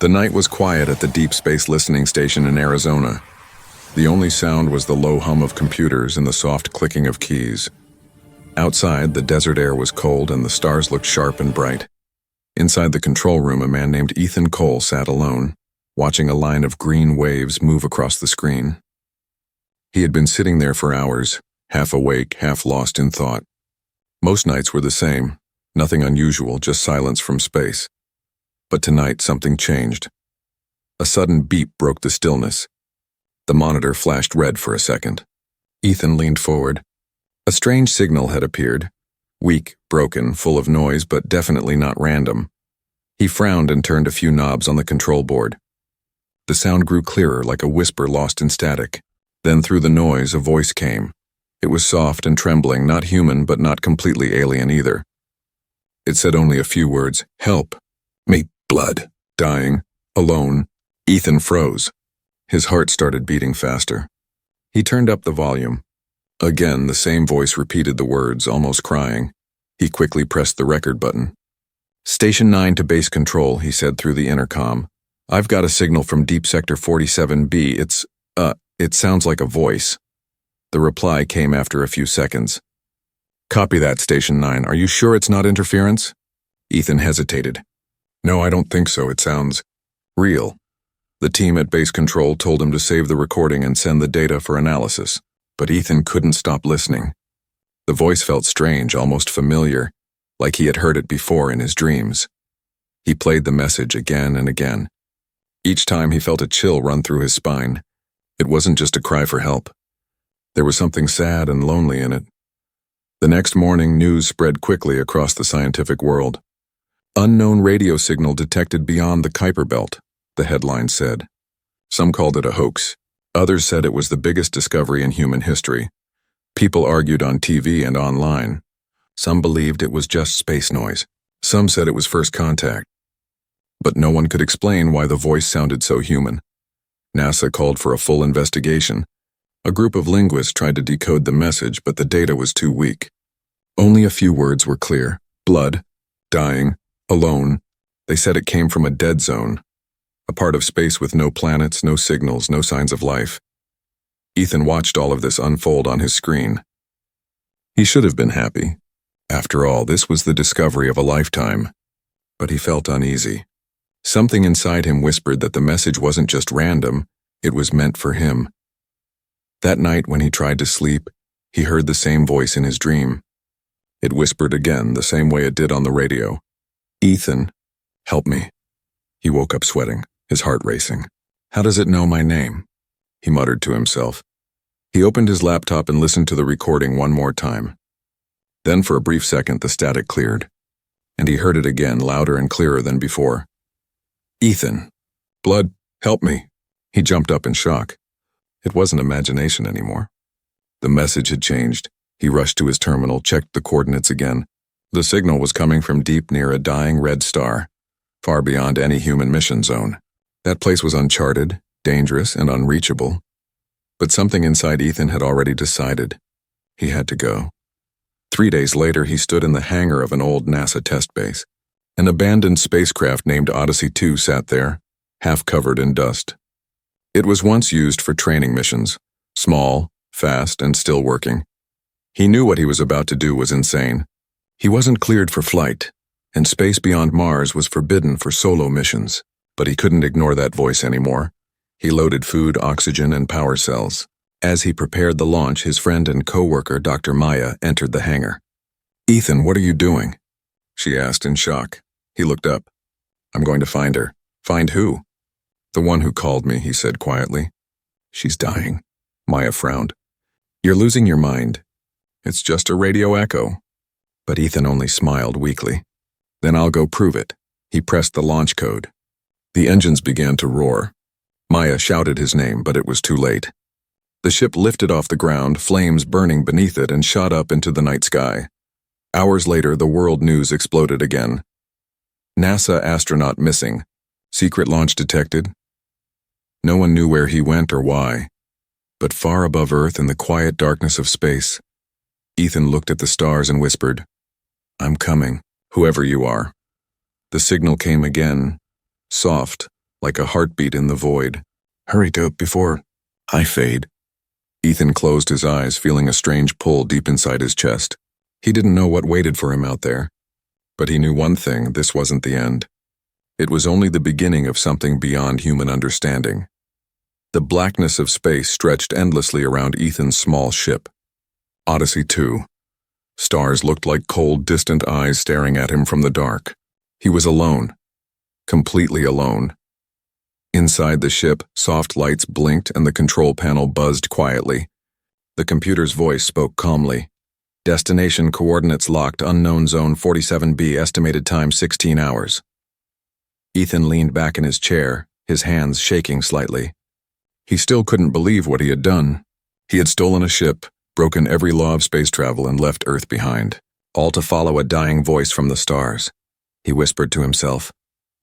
The night was quiet at the Deep Space Listening Station in Arizona. The only sound was the low hum of computers and the soft clicking of keys. Outside, the desert air was cold and the stars looked sharp and bright. Inside the control room, a man named Ethan Cole sat alone, watching a line of green waves move across the screen. He had been sitting there for hours, half awake, half lost in thought. Most nights were the same, nothing unusual, just silence from space. But tonight something changed. A sudden beep broke the stillness. The monitor flashed red for a second. Ethan leaned forward. A strange signal had appeared. Weak, broken, full of noise, but definitely not random. He frowned and turned a few knobs on the control board. The sound grew clearer, like a whisper lost in static. Then through the noise, a voice came. It was soft and trembling, not human, but not completely alien either. It said only a few words, "Help. Me, blood. Dying. Alone." Ethan froze. His heart started beating faster. He turned up the volume. Again, the same voice repeated the words, almost crying. He quickly pressed the record button. "Station 9 to base control," he said through the intercom. "I've got a signal from Deep Sector 47B. It sounds like a voice." The reply came after a few seconds. "Copy that, Station 9. Are you sure it's not interference?" Ethan hesitated. "No, I don't think so. It sounds real." The team at base control told him to save the recording and send the data for analysis. But Ethan couldn't stop listening. The voice felt strange, almost familiar, like he had heard it before in his dreams. He played the message again and again. Each time he felt a chill run through his spine. It wasn't just a cry for help. There was something sad and lonely in it. The next morning, news spread quickly across the scientific world. "Unknown radio signal detected beyond the Kuiper Belt," the headline said. Some called it a hoax. Others said it was the biggest discovery in human history. People argued on TV and online. Some believed it was just space noise. Some said it was first contact. But no one could explain why the voice sounded so human. NASA called for a full investigation. A group of linguists tried to decode the message, but the data was too weak. Only a few words were clear. Blood, dying, alone. They said it came from a dead zone. A part of space with no planets, no signals, no signs of life. Ethan watched all of this unfold on his screen. He should have been happy. After all, this was the discovery of a lifetime. But he felt uneasy. Something inside him whispered that the message wasn't just random, it was meant for him. That night when he tried to sleep, he heard the same voice in his dream. It whispered again, the same way it did on the radio. "Ethan, help me." He woke up sweating, his heart racing. "How does it know my name?" he muttered to himself. He opened his laptop and listened to the recording one more time. Then for a brief second the static cleared, and he heard it again, louder and clearer than before. "Ethan, blood, help me." He jumped up in shock. It wasn't imagination anymore. The message had changed. He rushed to his terminal, checked the coordinates again. The signal was coming from deep near a dying red star, far beyond any human mission zone. That place was uncharted, dangerous, and unreachable. But something inside Ethan had already decided. He had to go. 3 days later, he stood in the hangar of an old NASA test base. An abandoned spacecraft named Odyssey 2 sat there, half covered in dust. It was once used for training missions, small, fast, and still working. He knew what he was about to do was insane. He wasn't cleared for flight, and space beyond Mars was forbidden for solo missions. But he couldn't ignore that voice anymore. He loaded food, oxygen, and power cells. As he prepared the launch, his friend and co-worker, Dr. Maya, entered the hangar. "Ethan, what are you doing?" she asked in shock. He looked up. "I'm going to find her." "Find who?" "The one who called me," he said quietly. "She's dying." Maya frowned. "You're losing your mind. It's just a radio echo." But Ethan only smiled weakly. "Then I'll go prove it." He pressed the launch code. The engines began to roar. Maya shouted his name, but it was too late. The ship lifted off the ground, flames burning beneath it, and shot up into the night sky. Hours later, the world news exploded again. NASA astronaut missing. Secret launch detected. No one knew where he went or why. But far above Earth in the quiet darkness of space, Ethan looked at the stars and whispered, "I'm coming, whoever you are." The signal came again, soft, like a heartbeat in the void. Hurry, Dope, before I fade. Ethan closed his eyes, feeling a strange pull deep inside his chest. He didn't know what waited for him out there, but he knew one thing: this wasn't the end. It was only the beginning of something beyond human understanding. The blackness of space stretched endlessly around Ethan's small ship. Odyssey 2. Stars looked like cold, distant eyes staring at him from the dark. He was alone. Completely alone. Inside the ship, soft lights blinked and the control panel buzzed quietly. The computer's voice spoke calmly. Destination coordinates locked, unknown zone 47B, estimated time 16 hours. Ethan leaned back in his chair, his hands shaking slightly. He still couldn't believe what he had done. He had stolen a ship, broken every law of space travel, and left Earth behind, all to follow a dying voice from the stars. He whispered to himself,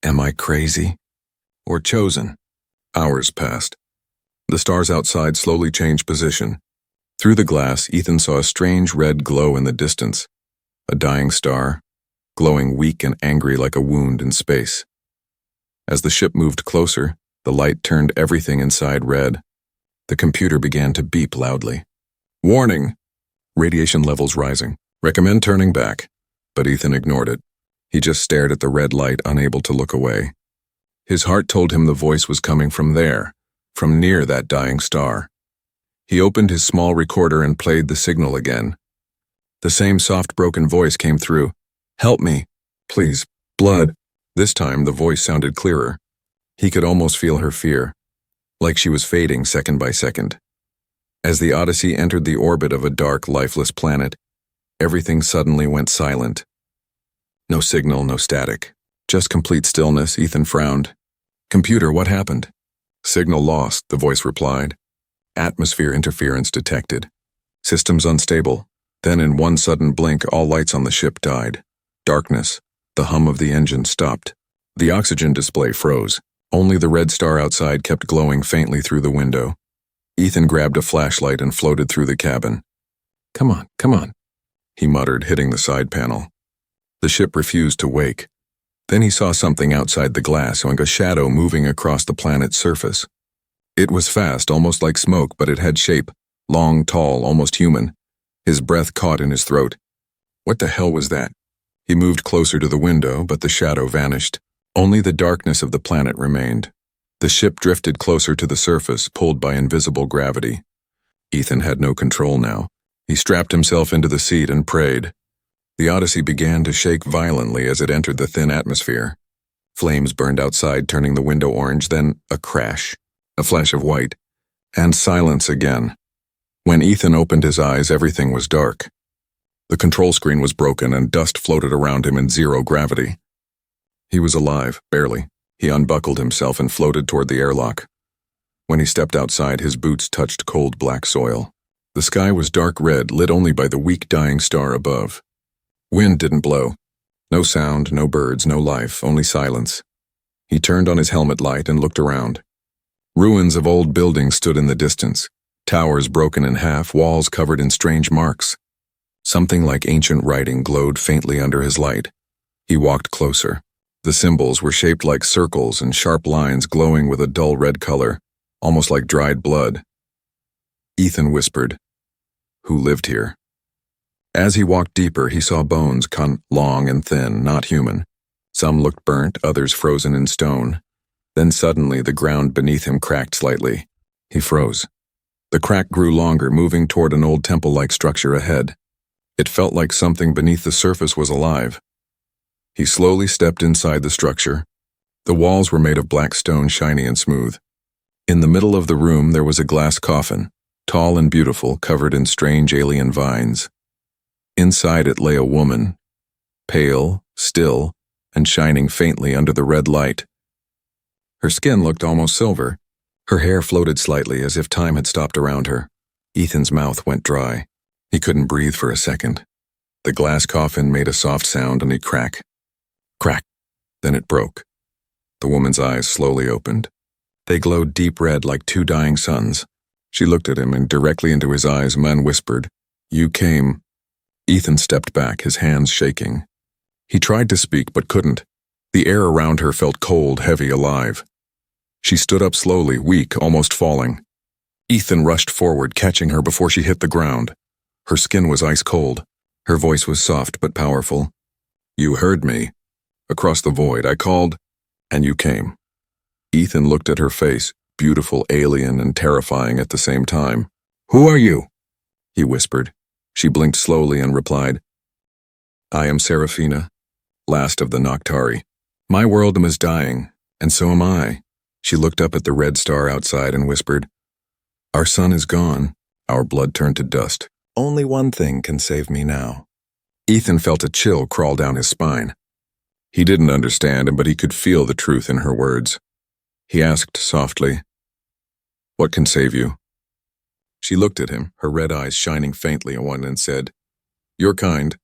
"Am I crazy? Or chosen?" Hours passed. The stars outside slowly changed position. Through the glass, Ethan saw a strange red glow in the distance. A dying star, glowing weak and angry like a wound in space. As the ship moved closer, the light turned everything inside red. The computer began to beep loudly. "Warning! Radiation levels rising. Recommend turning back." But Ethan ignored it. He just stared at the red light, unable to look away. His heart told him the voice was coming from there, from near that dying star. He opened his small recorder and played the signal again. The same soft, broken voice came through. "Help me. Please. Blood." This time the voice sounded clearer. He could almost feel her fear, like she was fading second by second. As the Odyssey entered the orbit of a dark, lifeless planet, everything suddenly went silent. No signal, no static. Just complete stillness. Ethan frowned. "Computer, what happened?" "Signal lost," the voice replied. "Atmosphere interference detected. Systems unstable." Then in one sudden blink, all lights on the ship died. Darkness. The hum of the engine stopped. The oxygen display froze. Only the red star outside kept glowing faintly through the window. Ethan grabbed a flashlight and floated through the cabin. Come on," he muttered, hitting the side panel. The ship refused to wake. Then he saw something outside the glass, like a shadow moving across the planet's surface. It was fast, almost like smoke, but it had shape. Long, tall, almost human. His breath caught in his throat. What the hell was that? He moved closer to the window, but the shadow vanished. Only the darkness of the planet remained. The ship drifted closer to the surface, pulled by invisible gravity. Ethan had no control now. He strapped himself into the seat and prayed. The Odyssey began to shake violently as it entered the thin atmosphere. Flames burned outside, turning the window orange, then a crash, a flash of white, and silence again. When Ethan opened his eyes, everything was dark. The control screen was broken and dust floated around him in zero gravity. He was alive, barely. He unbuckled himself and floated toward the airlock. When he stepped outside, his boots touched cold black soil. The sky was dark red, lit only by the weak dying star above. Wind didn't blow. No sound, no birds, no life, only silence. He turned on his helmet light and looked around. Ruins of old buildings stood in the distance. Towers broken in half, walls covered in strange marks. Something like ancient writing glowed faintly under his light. He walked closer. The symbols were shaped like circles and sharp lines glowing with a dull red color, almost like dried blood. Ethan whispered, "Who lived here?" As he walked deeper, he saw bones, long and thin, not human. Some looked burnt, others frozen in stone. Then suddenly the ground beneath him cracked slightly. He froze. The crack grew longer, moving toward an old temple-like structure ahead. It felt like something beneath the surface was alive. He slowly stepped inside the structure. The walls were made of black stone, shiny and smooth. In the middle of the room there was a glass coffin, tall and beautiful, covered in strange alien vines. Inside it lay a woman, pale, still, and shining faintly under the red light. Her skin looked almost silver. Her hair floated slightly as if time had stopped around her. Ethan's mouth went dry. He couldn't breathe for a second. The glass coffin made a soft sound and a crack. Crack. Then it broke. The woman's eyes slowly opened. They glowed deep red like two dying suns. She looked at him, and directly into his eyes, man whispered, "You came." Ethan stepped back, his hands shaking. He tried to speak but couldn't. The air around her felt cold, heavy, alive. She stood up slowly, weak, almost falling. Ethan rushed forward, catching her before she hit the ground. Her skin was ice cold. Her voice was soft but powerful. "You heard me. Across the void, I called, and you came." Ethan looked at her face, beautiful, alien, and terrifying at the same time. "Who are you?" he whispered. She blinked slowly and replied, "I am Seraphina, last of the Noctari. My world is dying, and so am I." She looked up at the red star outside and whispered, "Our sun is gone. Our blood turned to dust. Only one thing can save me now." Ethan felt a chill crawl down his spine. He didn't understand, but he could feel the truth in her words. He asked softly, "What can save you?" She looked at him, her red eyes shining faintly on one, and said, "Your kind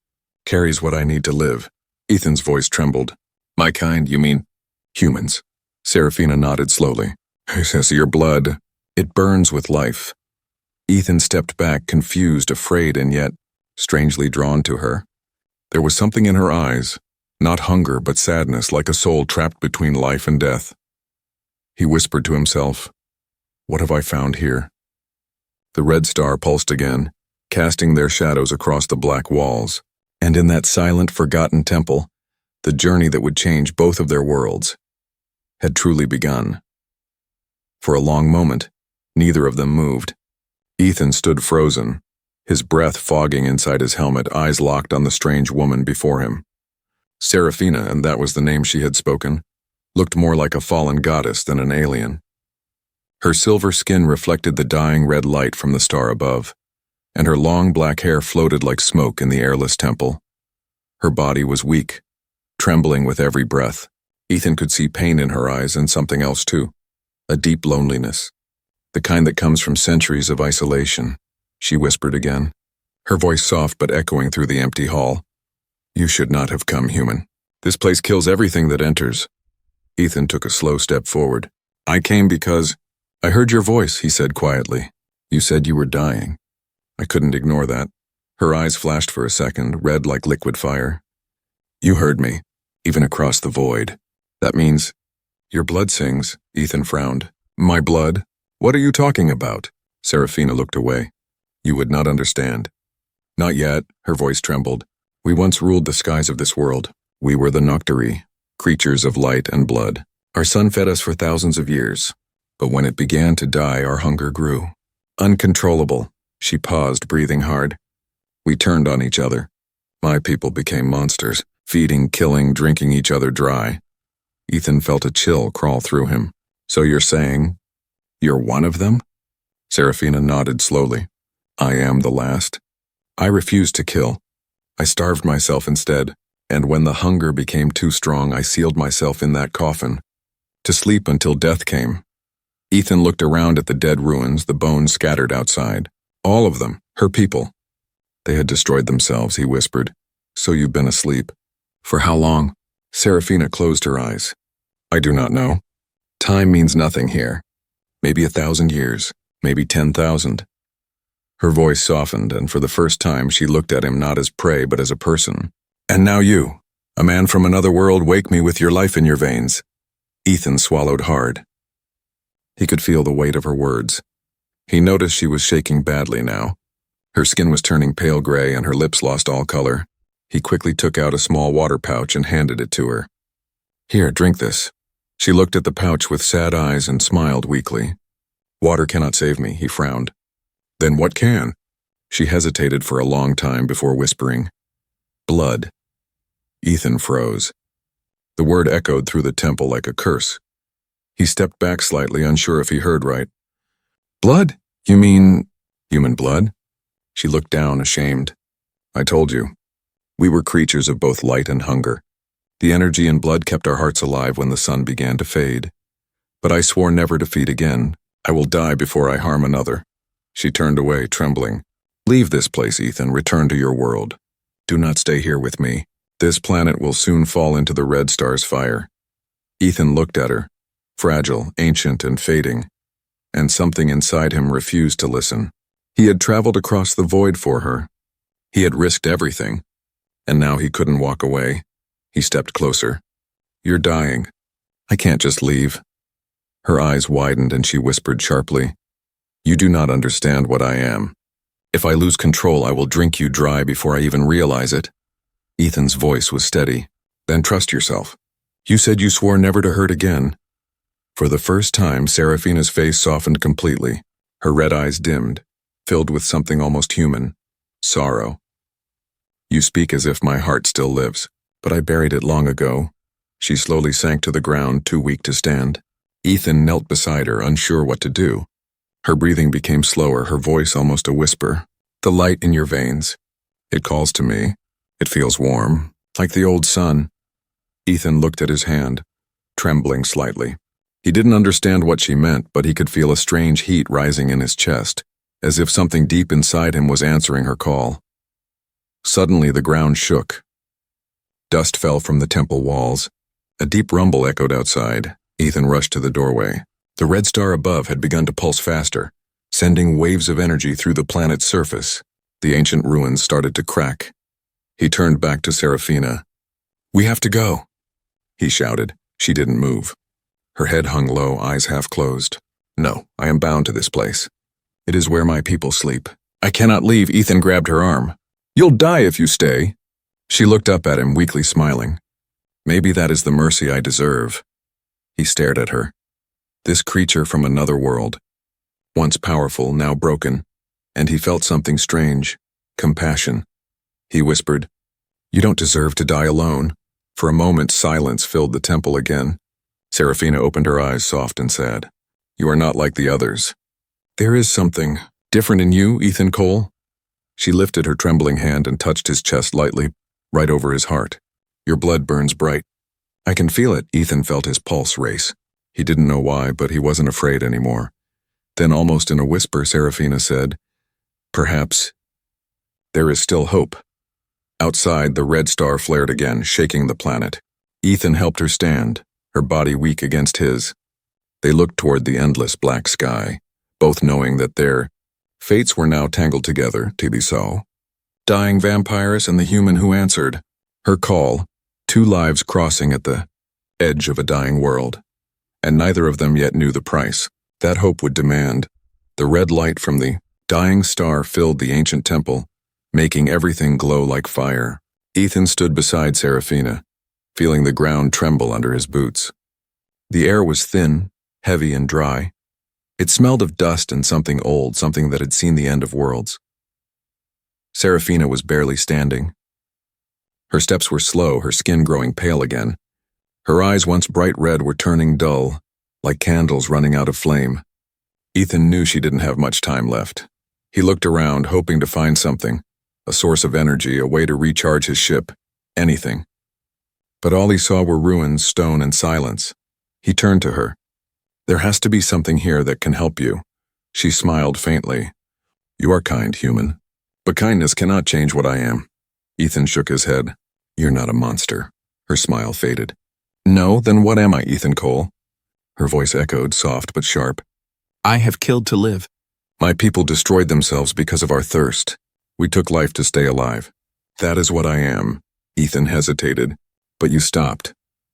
carries what I need to live." Ethan's voice trembled. "My kind, you mean humans?" Seraphina nodded slowly. "Yes, your blood, it burns with life." Ethan stepped back, confused, afraid, and yet strangely drawn to her. There was something in her eyes, not hunger but sadness, like a soul trapped between life and death. He whispered to himself, "What have I found here?" The red star pulsed again, casting their shadows across the black walls, and in that silent, forgotten temple, the journey that would change both of their worlds had truly begun. For a long moment, neither of them moved. Ethan stood frozen, his breath fogging inside his helmet, eyes locked on the strange woman before him. Seraphina, and that was the name she had spoken, looked more like a fallen goddess than an alien. Her silver skin reflected the dying red light from the star above, and her long black hair floated like smoke in the airless temple. Her body was weak, trembling with every breath. Ethan could see pain in her eyes and something else too, a deep loneliness, the kind that comes from centuries of isolation. She whispered again, her voice soft but echoing through the empty hall. "You should not have come, human. This place kills everything that enters." Ethan took a slow step forward. "I came because I heard your voice," he said quietly. "You said you were dying." I couldn't ignore that. Her eyes flashed for a second, red like liquid fire. "You heard me, even across the void. That means your blood sings," Ethan frowned. "My blood? What are you talking about?" Seraphina looked away. "You would not understand." "Not yet," her voice trembled. "We once ruled the skies of this world. We were the Noctari, creatures of light and blood. Our sun fed us for thousands of years. But when it began to die, our hunger grew. Uncontrollable." She paused, breathing hard. "We turned on each other. My people became monsters, feeding, killing, drinking each other dry." Ethan felt a chill crawl through him. "So you're saying you're one of them?" Seraphina nodded slowly. "I am the last. I refused to kill. I starved myself instead, and when the hunger became too strong, I sealed myself in that coffin, to sleep until death came." Ethan looked around at the dead ruins, the bones scattered outside. All of them, her people. "They had destroyed themselves," he whispered. "So you've been asleep. For how long?" Seraphina closed her eyes. "I do not know. Time means nothing here. Maybe 1,000 years, maybe 10,000. Her voice softened, and for the first time she looked at him not as prey but as a person. "And now you, a man from another world, wake me with your life in your veins." Ethan swallowed hard. He could feel the weight of her words. He noticed she was shaking badly now. Her skin was turning pale gray and her lips lost all color. He quickly took out a small water pouch and handed it to her. "Here, drink this." She looked at the pouch with sad eyes and smiled weakly. "Water cannot save me," he frowned. "Then what can?" She hesitated for a long time before whispering, "Blood." Ethan froze. The word echoed through the temple like a curse. He stepped back slightly, unsure if he heard right. "Blood? You mean human blood?" She looked down, ashamed. "I told you. We were creatures of both light and hunger. The energy and blood kept our hearts alive when the sun began to fade. But I swore never to feed again. I will die before I harm another." She turned away, trembling. "Leave this place, Ethan. Return to your world. Do not stay here with me. This planet will soon fall into the red star's fire." Ethan looked at her, fragile, ancient, and fading, and something inside him refused to listen. He had traveled across the void for her. He had risked everything, and now he couldn't walk away. He stepped closer. "You're dying. I can't just leave." Her eyes widened and she whispered sharply, "You do not understand what I am. If I lose control, I will drink you dry before I even realize it." Ethan's voice was steady. "Then trust yourself. You said you swore never to hurt again." For the first time, Serafina's face softened completely. Her red eyes dimmed, filled with something almost human, sorrow. "You speak as if my heart still lives, but I buried it long ago." She slowly sank to the ground, too weak to stand. Ethan knelt beside her, unsure what to do. Her breathing became slower, her voice almost a whisper. "The light in your veins. It calls to me. It feels warm, like the old sun." Ethan looked at his hand, trembling slightly. He didn't understand what she meant, but he could feel a strange heat rising in his chest, as if something deep inside him was answering her call. Suddenly the ground shook. Dust fell from the temple walls. A deep rumble echoed outside. Ethan rushed to the doorway. The red star above had begun to pulse faster, sending waves of energy through the planet's surface. The ancient ruins started to crack. He turned back to Serafina. "We have to go," he shouted. She didn't move. Her head hung low, eyes half closed. "No, I am bound to this place. It is where my people sleep. I cannot leave." Ethan grabbed her arm. "You'll die if you stay." She looked up at him, weakly smiling. "Maybe that is the mercy I deserve." He stared at her. This creature from another world, once powerful, now broken, and he felt something strange, compassion. He whispered, "You don't deserve to die alone." For a moment, silence filled the temple again. Serafina opened her eyes, soft and sad. "You are not like the others. There is something different in you, Ethan Cole." She lifted her trembling hand and touched his chest lightly, right over his heart. "Your blood burns bright." "I can feel it." Ethan felt his pulse race. He didn't know why, but he wasn't afraid anymore. Then, almost in a whisper, Serafina said, "Perhaps there is still hope." Outside, the red star flared again, shaking the planet. Ethan helped her stand, her body weak against his. They looked toward the endless black sky, both knowing that their fates were now tangled together, to be so. Dying Vampiress and the human who answered. Her call, two lives crossing at the edge of a dying world. And neither of them yet knew the price that hope would demand. The red light from the dying star filled the ancient temple, making everything glow like fire. Ethan stood beside Serafina, feeling the ground tremble under his boots. The air was thin, heavy and dry. It smelled of dust and something old, something that had seen the end of worlds. Serafina was barely standing. Her steps were slow, her skin growing pale again. Her eyes, once bright red, were turning dull, like candles running out of flame. Ethan knew she didn't have much time left. He looked around, hoping to find something, a source of energy, a way to recharge his ship, anything. But all he saw were ruins, stone, and silence. He turned to her. "There has to be something here that can help you." She smiled faintly. "You are kind, human. But kindness cannot change what I am." Ethan shook his head. "You're not a monster." Her smile faded. "No, then what am I, Ethan Cole?" Her voice echoed, soft but sharp. "I have killed to live. My people destroyed themselves because of our thirst. We took life to stay alive. That is what I am." Ethan hesitated. "But you stopped.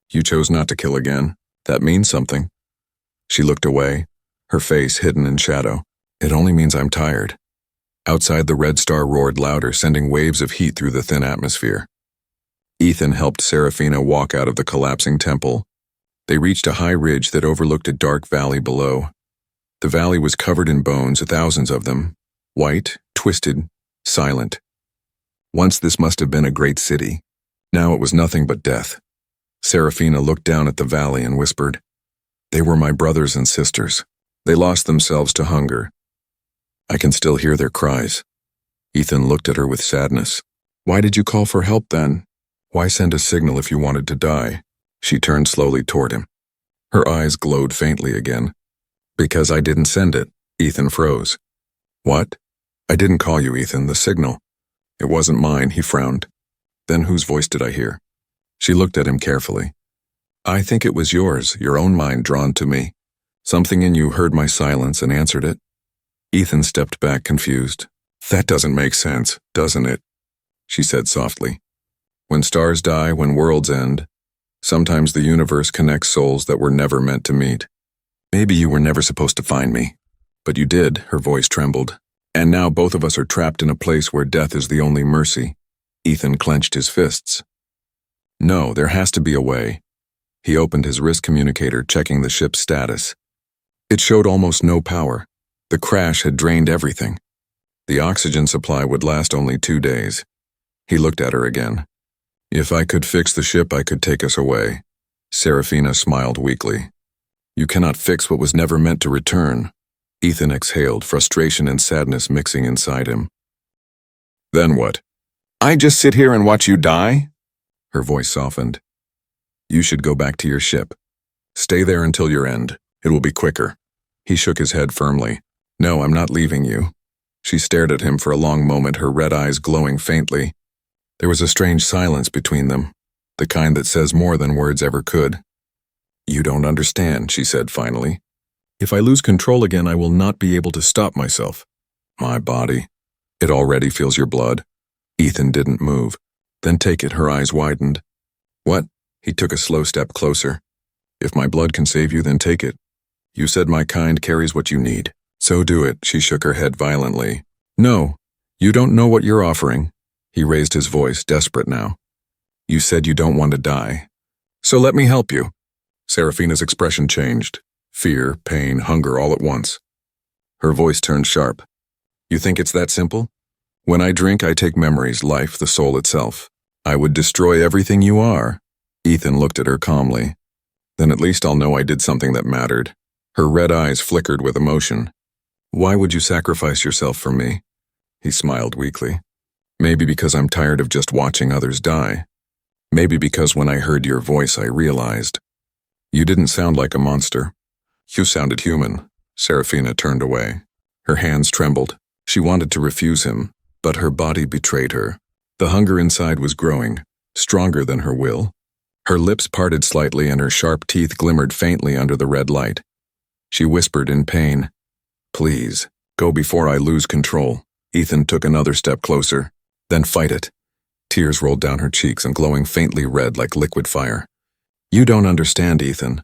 You chose not to kill again. That means something." She looked away, her face hidden in shadow. "It only means I'm tired." Outside, the red star roared louder, sending waves of heat through the thin atmosphere. Ethan helped Serafina walk out of the collapsing temple. They reached a high ridge that overlooked a dark valley below. The valley was covered in bones, thousands of them, white, twisted, silent. Once this must have been a great city. Now it was nothing but death. Serafina looked down at the valley and whispered, "They were my brothers and sisters. They lost themselves to hunger. I can still hear their cries." Ethan looked at her with sadness. "Why did you call for help then? Why send a signal if you wanted to die?" She turned slowly toward him. Her eyes glowed faintly again. "Because I didn't send it." Ethan froze. "What?" "I didn't call you, Ethan, the signal. It wasn't mine," he frowned. "Then whose voice did I hear?" She looked at him carefully. "I think it was yours, your own mind drawn to me. Something in you heard my silence and answered it." Ethan stepped back, confused. "That doesn't make sense, doesn't it?" She said softly. "When stars die, when worlds end, sometimes the universe connects souls that were never meant to meet. Maybe you were never supposed to find me. But you did, her voice trembled. And now both of us are trapped in a place where death is the only mercy. Ethan clenched his fists. No, there has to be a way. He opened his wrist communicator, checking the ship's status. It showed almost no power. The crash had drained everything. The oxygen supply would last only 2 days. He looked at her again. If I could fix the ship, I could take us away. Serafina smiled weakly. You cannot fix what was never meant to return. Ethan exhaled, frustration and sadness mixing inside him. Then what? I just sit here and watch you die? Her voice softened. You should go back to your ship. Stay there until your end. It will be quicker. He shook his head firmly. No, I'm not leaving you. She stared at him for a long moment, her red eyes glowing faintly. There was a strange silence between them, the kind that says more than words ever could. You don't understand, she said finally. If I lose control again, I will not be able to stop myself. My body. It already feels your blood. Ethan didn't move. Then take it, her eyes widened. What? He took a slow step closer. If my blood can save you, then take it. You said my kind carries what you need. So do it, she shook her head violently. No, you don't know what you're offering. He raised his voice, desperate now. You said you don't want to die. So let me help you. Serafina's expression changed. Fear, pain, hunger all at once. Her voice turned sharp. You think it's that simple? When I drink, I take memories, life, the soul itself. I would destroy everything you are. Ethan looked at her calmly. Then at least I'll know I did something that mattered. Her red eyes flickered with emotion. Why would you sacrifice yourself for me? He smiled weakly. Maybe because I'm tired of just watching others die. Maybe because when I heard your voice, I realized. You didn't sound like a monster. You sounded human. Serafina turned away. Her hands trembled. She wanted to refuse him, but her body betrayed her. The hunger inside was growing, stronger than her will. Her lips parted slightly and her sharp teeth glimmered faintly under the red light. She whispered in pain, Please, go before I lose control. Ethan took another step closer. Then fight it. Tears rolled down her cheeks and glowing faintly red like liquid fire. You don't understand, Ethan.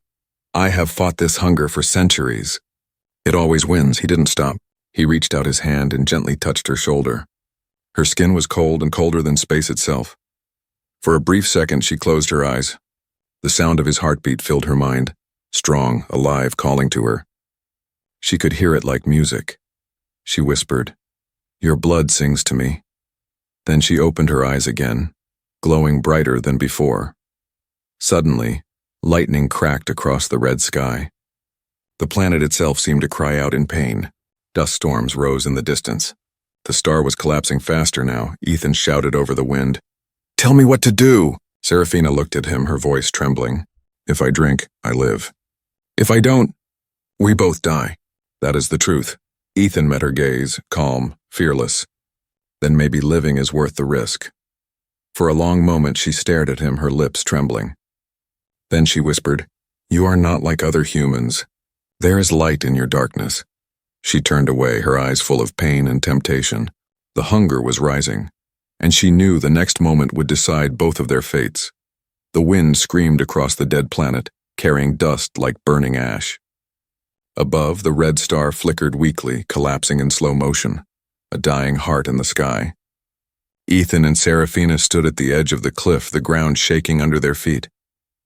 I have fought this hunger for centuries. It always wins. He didn't stop. He reached out his hand and gently touched her shoulder. Her skin was cold and colder than space itself. For a brief second, she closed her eyes. The sound of his heartbeat filled her mind, strong, alive, calling to her. She could hear it like music. She whispered, Your blood sings to me. Then she opened her eyes again, glowing brighter than before. Suddenly, lightning cracked across the red sky. The planet itself seemed to cry out in pain. Dust storms rose in the distance. The star was collapsing faster now. Ethan shouted over the wind. Tell me what to do! Serafina looked at him, her voice trembling. If I drink, I live. If I don't, we both die. That is the truth. Ethan met her gaze, calm, fearless. Then maybe living is worth the risk. For a long moment she stared at him, her lips trembling. Then she whispered, You are not like other humans. There is light in your darkness. She turned away, her eyes full of pain and temptation. The hunger was rising, and she knew the next moment would decide both of their fates. The wind screamed across the dead planet, carrying dust like burning ash. Above, the red star flickered weakly, collapsing in slow motion, a dying heart in the sky. Ethan and Serafina stood at the edge of the cliff, the ground shaking under their feet.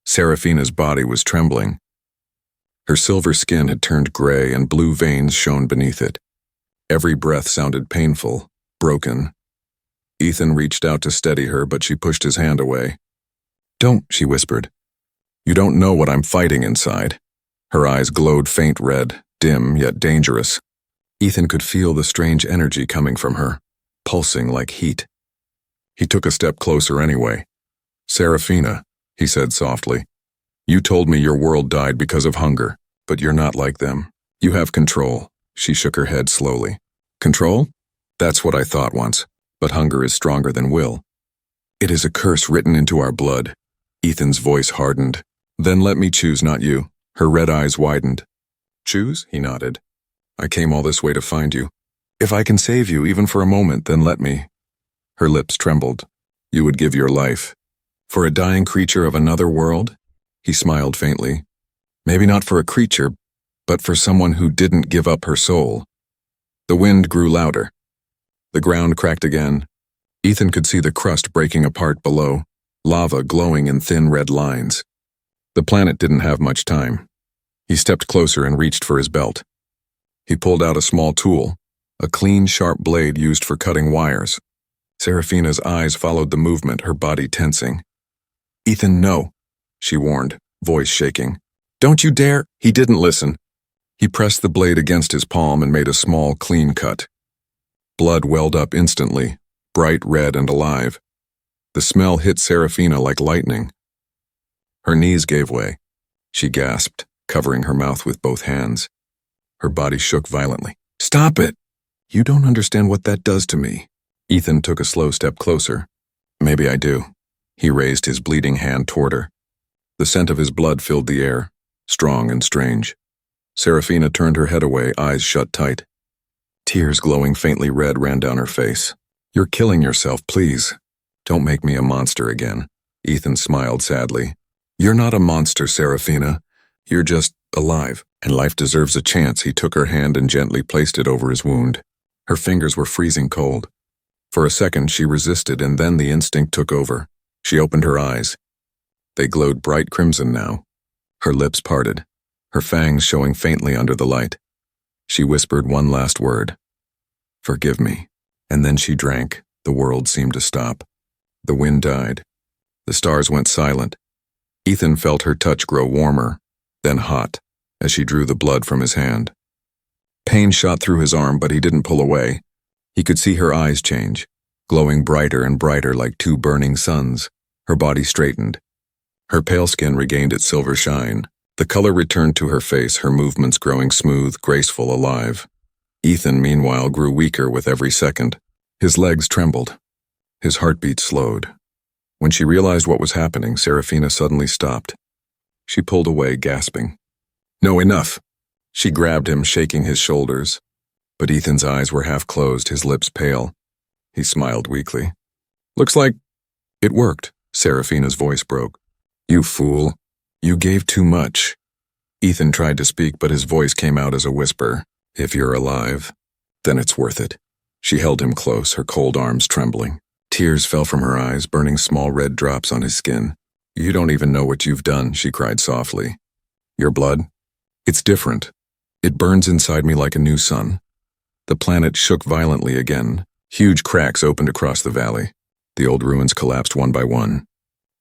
Serafina's body was trembling. Her silver skin had turned gray and blue veins shone beneath it. Every breath sounded painful, broken. Ethan reached out to steady her, but she pushed his hand away. Don't, she whispered. You don't know what I'm fighting inside. Her eyes glowed faint red, dim yet dangerous. Ethan could feel the strange energy coming from her, pulsing like heat. He took a step closer anyway. Serafina, he said softly. You told me your world died because of hunger, but you're not like them. You have control. She shook her head slowly. Control? That's what I thought once, but hunger is stronger than will. It is a curse written into our blood. Ethan's voice hardened. Then let me choose, not you. Her red eyes widened. Choose? He nodded. I came all this way to find you. If I can save you, even for a moment, then let me. Her lips trembled. You would give your life. For a dying creature of another world? He smiled faintly. Maybe not for a creature, but for someone who didn't give up her soul. The wind grew louder. The ground cracked again. Ethan could see the crust breaking apart below, lava glowing in thin red lines. The planet didn't have much time. He stepped closer and reached for his belt. He pulled out a small tool, a clean, sharp blade used for cutting wires. Serafina's eyes followed the movement, her body tensing. "Ethan, no," she warned, voice shaking. "Don't you dare!" He didn't listen. He pressed the blade against his palm and made a small, clean cut. Blood welled up instantly, bright red and alive. The smell hit Serafina like lightning. Her knees gave way. She gasped, covering her mouth with both hands. Her body shook violently. "Stop it! You don't understand what that does to me." Ethan took a slow step closer. "Maybe I do." He raised his bleeding hand toward her. The scent of his blood filled the air, strong and strange. Serafina turned her head away, eyes shut tight. Tears glowing faintly red ran down her face. "You're killing yourself, please. Don't make me a monster again." Ethan smiled sadly. "You're not a monster, Serafina. You're just alive, and life deserves a chance." He took her hand and gently placed it over his wound. Her fingers were freezing cold. For a second she resisted, and then the instinct took over. She opened her eyes. They glowed bright crimson now. Her lips parted, her fangs showing faintly under the light. She whispered one last word. "Forgive me." And then she drank. The world seemed to stop. The wind died. The stars went silent. Ethan felt her touch grow warmer, then hot, as she drew the blood from his hand. Pain shot through his arm, but he didn't pull away. He could see her eyes change, glowing brighter and brighter like two burning suns. Her body straightened. Her pale skin regained its silver shine. The color returned to her face, her movements growing smooth, graceful, alive. Ethan, meanwhile, grew weaker with every second. His legs trembled. His heartbeat slowed. When she realized what was happening, Serafina suddenly stopped. She pulled away, gasping. "No, enough!" She grabbed him, shaking his shoulders. But Ethan's eyes were half closed, his lips pale. He smiled weakly. "Looks like it worked," Serafina's voice broke. "You fool. You gave too much." Ethan tried to speak, but his voice came out as a whisper. "If you're alive, then it's worth it." She held him close, her cold arms trembling. Tears fell from her eyes, burning small red drops on his skin. "You don't even know what you've done," she cried softly. "Your blood? It's different. It burns inside me like a new sun." The planet shook violently again. Huge cracks opened across the valley. The old ruins collapsed one by one.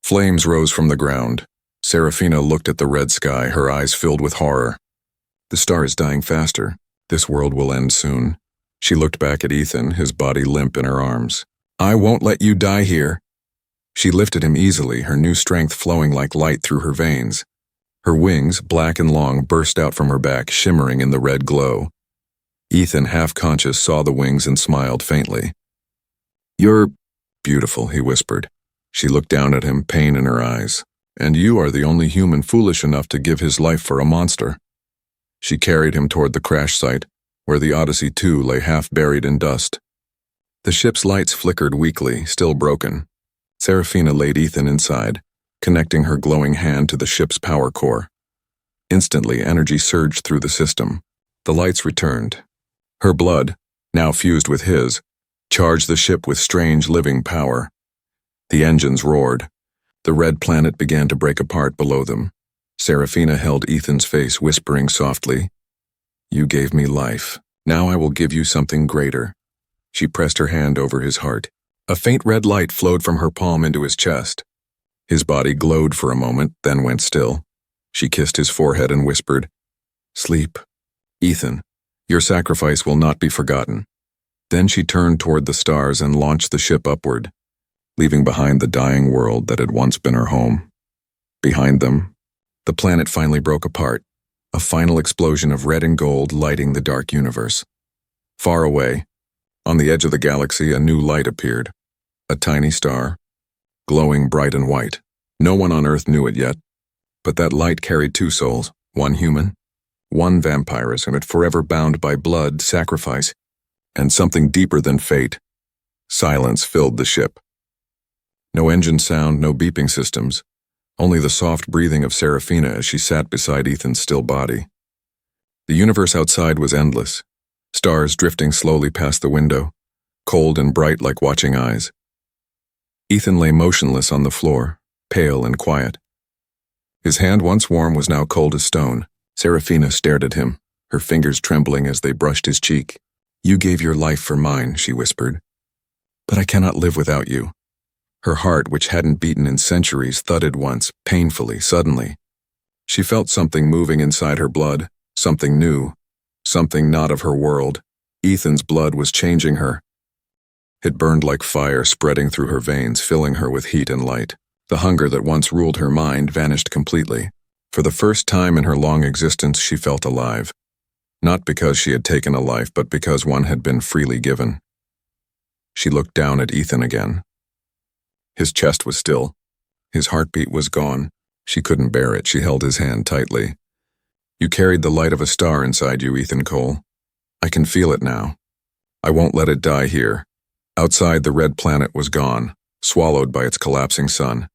Flames rose from the ground. Serafina looked at the red sky, her eyes filled with horror. "The star is dying faster. This world will end soon." She looked back at Ethan, his body limp in her arms. "I won't let you die here." She lifted him easily, her new strength flowing like light through her veins. Her wings, black and long, burst out from her back, shimmering in the red glow. Ethan, half-conscious, saw the wings and smiled faintly. "You're beautiful," he whispered. She looked down at him, pain in her eyes. "And you are the only human foolish enough to give his life for a monster." She carried him toward the crash site, where the Odyssey 2 lay half buried in dust. The ship's lights flickered weakly, still broken. Serafina laid Ethan inside, connecting her glowing hand to the ship's power core. Instantly, energy surged through the system. The lights returned. Her blood, now fused with his, charged the ship with strange living power. The engines roared. The red planet began to break apart below them. Serafina held Ethan's face, whispering softly, "You gave me life. Now I will give you something greater." She pressed her hand over his heart. A faint red light flowed from her palm into his chest. His body glowed for a moment, then went still. She kissed his forehead and whispered, "Sleep. Ethan, your sacrifice will not be forgotten." Then she turned toward the stars and launched the ship upward, leaving behind the dying world that had once been her home. Behind them, the planet finally broke apart, a final explosion of red and gold lighting the dark universe. Far away, on the edge of the galaxy, a new light appeared, a tiny star, glowing bright and white. No one on Earth knew it yet, but that light carried two souls, one human, one vampiress, and it forever bound by blood, sacrifice, and something deeper than fate. Silence filled the ship. No engine sound, no beeping systems, only the soft breathing of Serafina as she sat beside Ethan's still body. The universe outside was endless, stars drifting slowly past the window, cold and bright like watching eyes. Ethan lay motionless on the floor, pale and quiet. His hand, once warm, was now cold as stone. Serafina stared at him, her fingers trembling as they brushed his cheek. "You gave your life for mine," she whispered. "But I cannot live without you." Her heart, which hadn't beaten in centuries, thudded once, painfully, suddenly. She felt something moving inside her blood, something new, something not of her world. Ethan's blood was changing her. It burned like fire, spreading through her veins, filling her with heat and light. The hunger that once ruled her mind vanished completely. For the first time in her long existence, she felt alive. Not because she had taken a life, but because one had been freely given. She looked down at Ethan again. His chest was still. His heartbeat was gone. She couldn't bear it. She held his hand tightly. "You carried the light of a star inside you, Ethan Cole. I can feel it now. I won't let it die here." Outside, the red planet was gone, swallowed by its collapsing sun.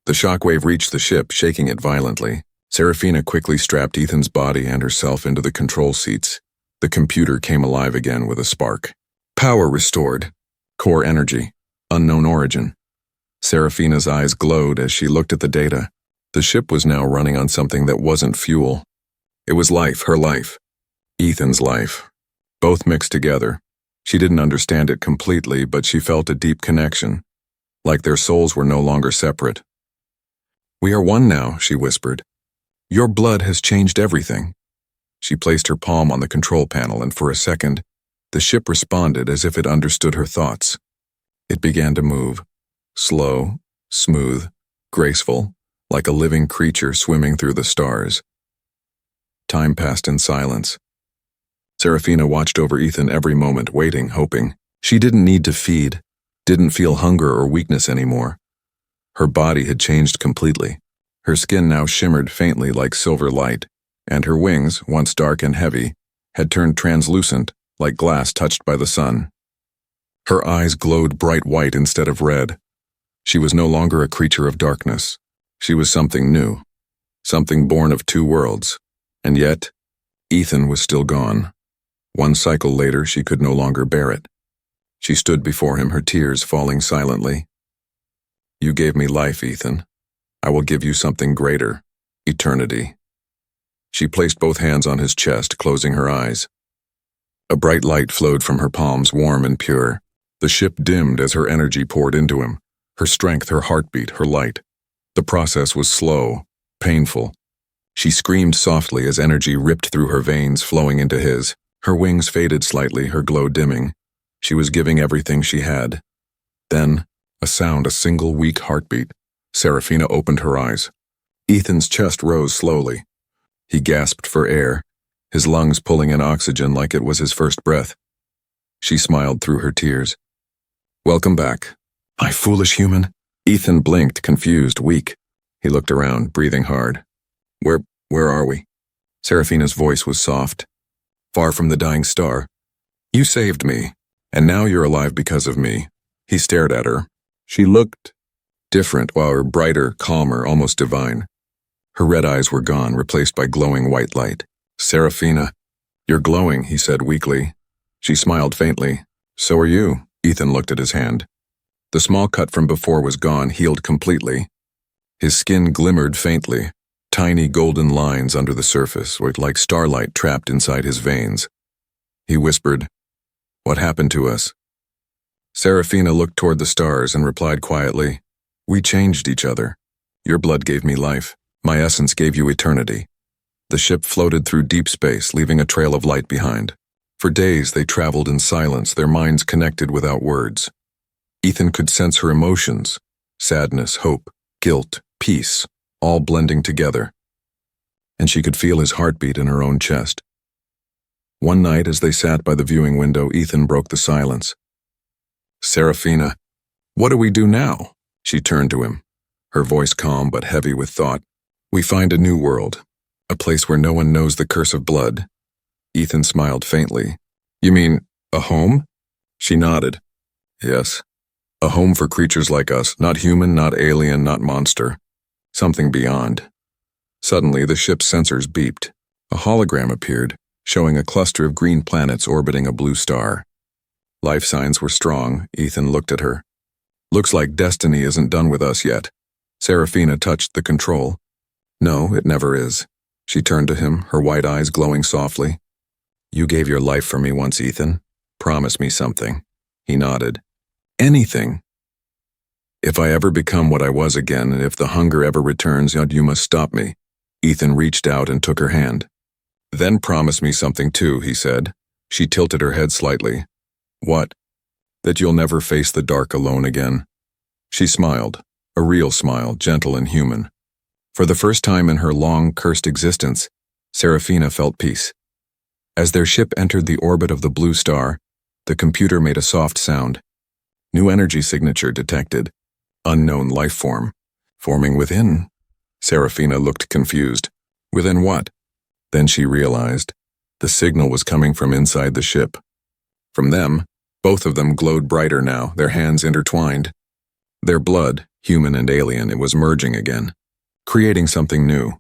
The shockwave reached the ship, shaking it violently. Serafina quickly strapped Ethan's body and herself into the control seats. The computer came alive again with a spark. Power restored. Core energy. Unknown origin. Serafina's eyes glowed as she looked at the data. The ship was now running on something that wasn't fuel. It was life, her life. Ethan's life. Both mixed together. She didn't understand it completely, but she felt a deep connection, like their souls were no longer separate. "We are one now," she whispered. "Your blood has changed everything." She placed her palm on the control panel, and for a second, the ship responded as if it understood her thoughts. It began to move, slow, smooth, graceful, like a living creature swimming through the stars. Time passed in silence. Serafina watched over Ethan every moment, waiting, hoping. She didn't need to feed, didn't feel hunger or weakness anymore. Her body had changed completely. Her skin now shimmered faintly like silver light, and her wings, once dark and heavy, had turned translucent, like glass touched by the sun. Her eyes glowed bright white instead of red. She was no longer a creature of darkness. She was something new, something born of two worlds. And yet, Ethan was still gone. One cycle later, she could no longer bear it. She stood before him, her tears falling silently. "You gave me life, Ethan. I will give you something greater, eternity." She placed both hands on his chest, closing her eyes. A bright light flowed from her palms, warm and pure. The ship dimmed as her energy poured into him, her strength, her heartbeat, her light. The process was slow, painful. She screamed softly as energy ripped through her veins, flowing into his. Her wings faded slightly, her glow dimming. She was giving everything she had. Then, a sound, a single weak heartbeat. Serafina opened her eyes. Ethan's chest rose slowly. He gasped for air, his lungs pulling in oxygen like it was his first breath. She smiled through her tears. "Welcome back, my foolish human." Ethan blinked, confused, weak. He looked around, breathing hard. Where are we?" Serafina's voice was soft. "Far from the dying star. You saved me, and now you're alive because of me." He stared at her. She looked different, while her brighter, calmer, almost divine. Her red eyes were gone, replaced by glowing white light. "Serafina, you're glowing," he said weakly. She smiled faintly. "So are you." Ethan looked at his hand. The small cut from before was gone, healed completely. His skin glimmered faintly. Tiny golden lines under the surface were like starlight trapped inside his veins. He whispered, "What happened to us?" Serafina looked toward the stars and replied quietly, "We changed each other. Your blood gave me life. My essence gave you eternity." The ship floated through deep space, leaving a trail of light behind. For days they traveled in silence, their minds connected without words. Ethan could sense her emotions, sadness, hope, guilt, peace, all blending together. And she could feel his heartbeat in her own chest. One night, as they sat by the viewing window, Ethan broke the silence. "Serafina, what do we do now?" She turned to him, her voice calm but heavy with thought. "We find a new world, a place where no one knows the curse of blood." Ethan smiled faintly. "You mean, a home?" She nodded. "Yes, a home for creatures like us, not human, not alien, not monster. Something beyond." Suddenly, the ship's sensors beeped. A hologram appeared, showing a cluster of green planets orbiting a blue star. Life signs were strong. Ethan looked at her. Looks like destiny isn't done with us yet. Serafina touched the control. No, it never is. She turned to him, her white eyes glowing softly. You gave your life for me once, Ethan. Promise me something. He nodded. Anything. If I ever become what I was again, and if the hunger ever returns, you must stop me. Ethan reached out and took her hand. Then promise me something too, he said. She tilted her head slightly. What? That you'll never face the dark alone again. She smiled, a real smile, gentle and human. For the first time in her long, cursed existence, Serafina felt peace. As their ship entered the orbit of the blue star, the computer made a soft sound. New energy signature detected. Unknown life form. Forming within. Serafina looked confused. Within what? Then she realized. The signal was coming from inside the ship. From them, both of them glowed brighter now, their hands intertwined. Their blood, human and alien, it was merging again, creating something new.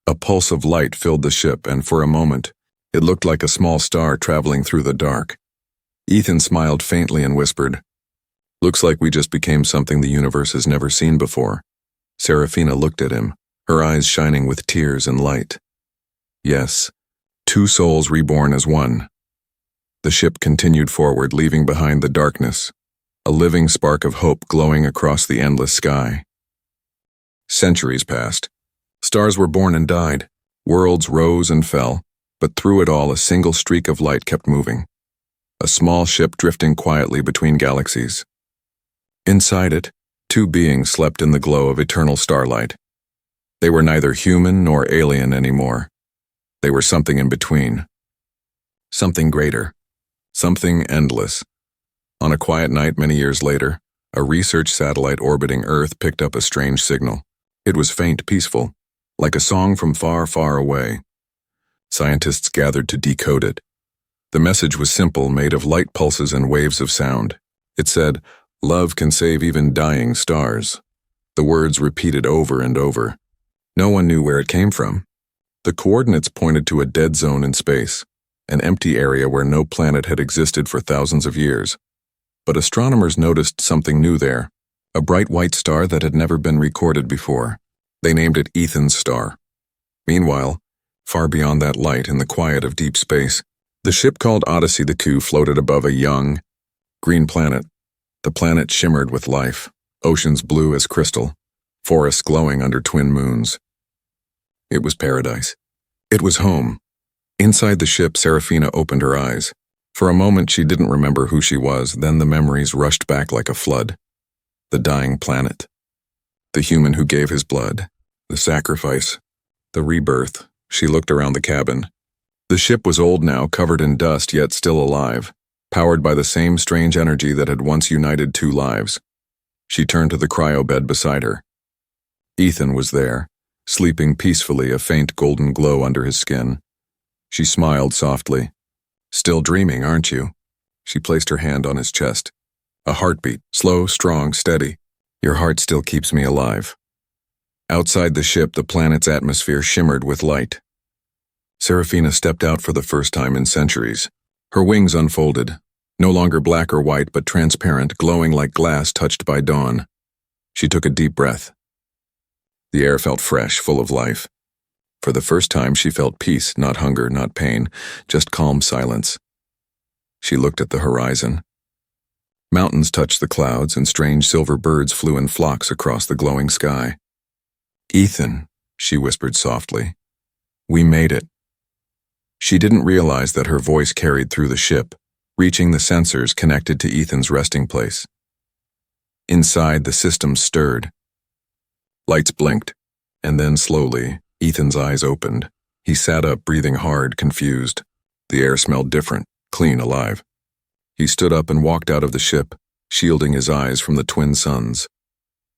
A pulse of light filled the ship, and for a moment, it looked like a small star traveling through the dark. Ethan smiled faintly and whispered, Looks like we just became something the universe has never seen before. Serafina looked at him, her eyes shining with tears and light. Yes, two souls reborn as one. The ship continued forward, leaving behind the darkness, a living spark of hope glowing across the endless sky. Centuries passed. Stars were born and died. Worlds rose and fell, but through it all a single streak of light kept moving. A small ship drifting quietly between galaxies. Inside it, two beings slept in the glow of eternal starlight. They were neither human nor alien anymore. They were something in between. Something greater. Something endless. On a quiet night many years later, a research satellite orbiting Earth picked up a strange signal. It was faint, peaceful, like a song from far, far away. Scientists gathered to decode it. The message was simple, made of light pulses and waves of sound. It said, Love can save even dying stars. The words repeated over and over. No one knew where it came from. The coordinates pointed to a dead zone in space, an empty area where no planet had existed for thousands of years. But astronomers noticed something new there, a bright white star that had never been recorded before. They named it Ethan's star. Meanwhile, far beyond that light in the quiet of deep space, the ship called Odyssey the Coup floated above a young, green planet. The planet shimmered with life, oceans blue as crystal, forests glowing under twin moons. It was paradise. It was home. Inside the ship, Serafina opened her eyes. For a moment she didn't remember who she was, then the memories rushed back like a flood. The dying planet. The human who gave his blood. The sacrifice. The rebirth. She looked around the cabin. The ship was old now, covered in dust, yet still alive, powered by the same strange energy that had once united two lives. She turned to the cryo-bed beside her. Ethan was there, sleeping peacefully, a faint golden glow under his skin. She smiled softly. Still dreaming, aren't you? She placed her hand on his chest. A heartbeat, slow, strong, steady. Your heart still keeps me alive. Outside the ship, the planet's atmosphere shimmered with light. Serafina stepped out for the first time in centuries. Her wings unfolded, no longer black or white, but transparent, glowing like glass touched by dawn. She took a deep breath. The air felt fresh, full of life. For the first time she felt peace, not hunger, not pain, just calm silence. She looked at the horizon. Mountains touched the clouds, and strange silver birds flew in flocks across the glowing sky. Ethan, she whispered softly. We made it. She didn't realize that her voice carried through the ship, reaching the sensors connected to Ethan's resting place. Inside, the system stirred. Lights blinked, and then slowly, Ethan's eyes opened. He sat up, breathing hard, confused. The air smelled different, clean, alive. He stood up and walked out of the ship, shielding his eyes from the twin suns.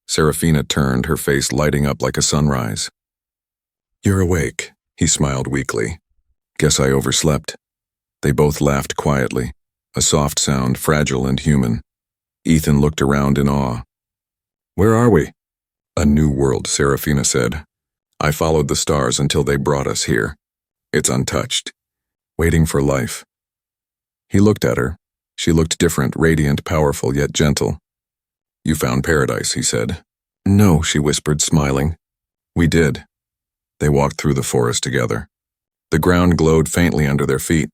Serafina turned, her face lighting up like a sunrise. You're awake, he smiled weakly. Guess I overslept. They both laughed quietly, a soft sound, fragile and human. Ethan looked around in awe. Where are we? A new world, Serafina said. I followed the stars until they brought us here. It's untouched. waiting for life. He looked at her. She looked different, radiant, powerful, yet gentle. "You found paradise," he said. "No," she whispered, smiling. "We did." They walked through the forest together. The ground glowed faintly under their feet.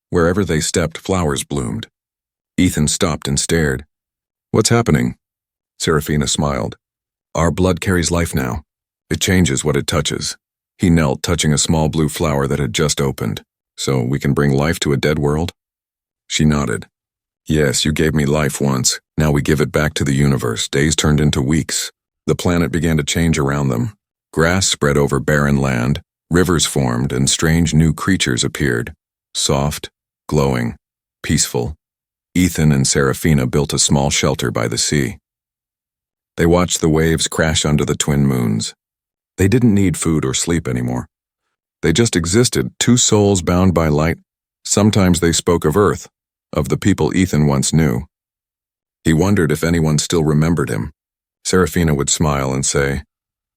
Wherever they stepped, flowers bloomed. Ethan stopped and stared. "What's happening?" Serafina smiled. "Our blood carries life now. It changes what it touches." He knelt, touching a small blue flower that had just opened. "So we can bring life to a dead world?" She nodded. "Yes, you gave me life once. Now we give it back to the universe." Days turned into weeks. The planet began to change around them. Grass spread over barren land, rivers formed, and strange new creatures appeared. Soft, glowing, peaceful. Ethan and Serafina built a small shelter by the sea. They watched the waves crash under the twin moons. They didn't need food or sleep anymore. They just existed, two souls bound by light. Sometimes they spoke of Earth, of the people Ethan once knew. He wondered if anyone still remembered him. Serafina would smile and say,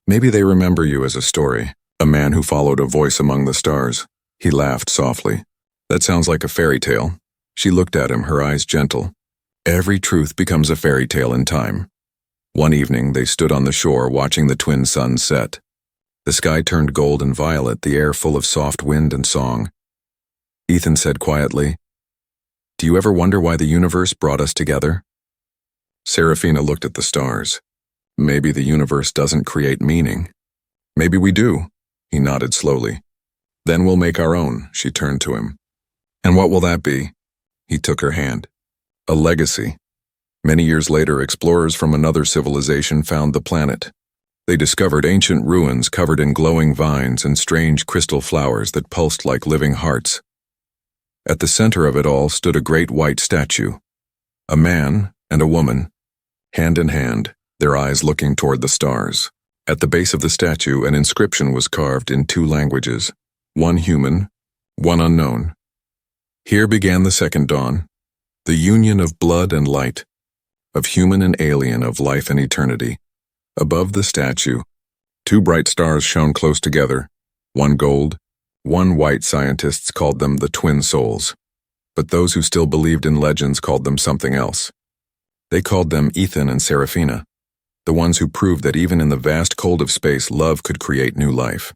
"Maybe they remember you as a story, a man who followed a voice among the stars." He laughed softly. "That sounds like a fairy tale." She looked at him, her eyes gentle. "Every truth becomes a fairy tale in time." One evening, they stood on the shore watching the twin suns set. The sky turned gold and violet, the air full of soft wind and song. Ethan said quietly, "Do you ever wonder why the universe brought us together?" Serafina looked at the stars. "Maybe the universe doesn't create meaning. Maybe we do." He nodded slowly. "Then we'll make our own." She turned to him. "And what will that be?" He took her hand. "A legacy." Many years later, explorers from another civilization found the planet. They discovered ancient ruins covered in glowing vines and strange crystal flowers that pulsed like living hearts. At the center of it all stood a great white statue. A man and a woman, hand in hand, their eyes looking toward the stars. At the base of the statue, an inscription was carved in two languages, one human, one unknown. Here began the second dawn, the union of blood and light, of human and alien, of life and eternity. Above the statue, two bright stars shone close together, one gold, one white. Scientists called them the twin souls, but those who still believed in legends called them something else. They called them Ethan and Serafina, the ones who proved that even in the vast cold of space, love could create new life.